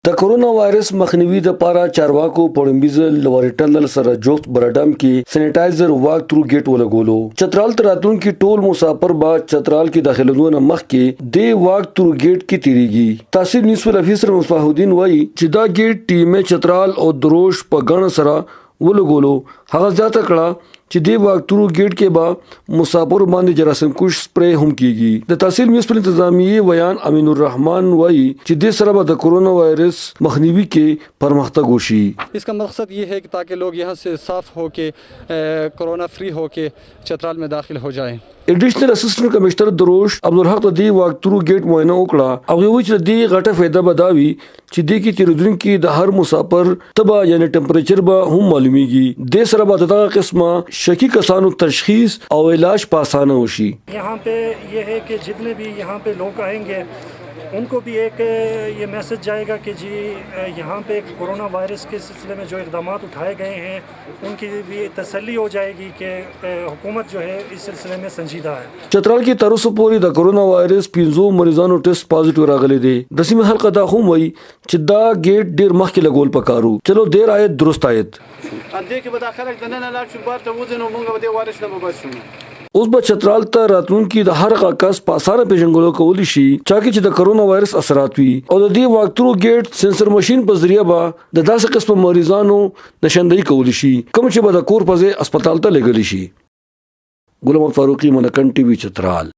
د کورونا وایرس مخنیوي لپاره چارواکو پړمبیز لوریټل سره جوخت برډم کې سینیټایزر واک تھرو گیټ ولګولو. چترال تراتون کې ټول مسافر با چترال کې داخلهونه مخ کې دی واک تھرو گیټ کې تیریږي. تحصیل نیسول افیسر مصباح الدین وایي چې دا گیټ ټیم چترال او دروش په ګڼ سره ولګولو. هغه ځاته کړه چې دی واک تھرو گیټ کې با مسافر باندې جراثیم کش سپری هم کیږي. د تحصیل میونسپل انتظامیه ویان امین الرحمن وایي چې د سره د کورونا وائرس مخنیوي کې پرمختګ وشي. इसका मकसद ये है कि ताकि लोग यहाँ से साफ हो के कोरोना फ्री हो के चतराल में दाखिल हो जाएं. एडिशनल असिस्टेंट कमिश्नर दरोश عبدالحق د دې واک تھرو گیټ معاینه وکړه او وی چې د دې غټه فائدہ بداوي چې د کې تیرودونکو د هر مسافر تبا یعنی ټمپریچر به هم معلومیږي. د سره به دغه قسمه شکی کسانو تشخیص او علاج په اسانه وشي. यहाँ पे ये है कि जितने भी यहाँ पे लोग आएंगे उनको भी एक ये मैसेज जाएगा कि जी यहाँ पे कोरोना वायरस के सिलसिले में जो इक़दाम उठाए गए हैं उनकी भी तसल्ली हो जाएगी कि हुकूमत जो है इस सिलसिले में संजीदा है. चतराल की तरफ پورې د کورونا وایرس 15 مریضانو ټیسټ پازیټیو راغلي دي. د سیمه حلقه دا هم وایي چې دا گیټ ډیر مخکې لګول پکارو. چلو ډیر آیت درست آیت دې کې به دا خلک د نن لاړ شو بار ته وځنو موږ به د وارث نه بچو. اوس به چترال ته راتلونکي د هر کس په اسانه پیژنګلو کولی شي چاکه چې د کورونا وایرس اثرات وي او د دې واک تھرو گیټ سنسر ماشين په ذریعہ به د داسې قسم مریضانو نشاندهي کولی شي کوم چې به د کور په ځای هسپتال ته لګلی شي. غلام فاروقی منکن ټي وي چترال.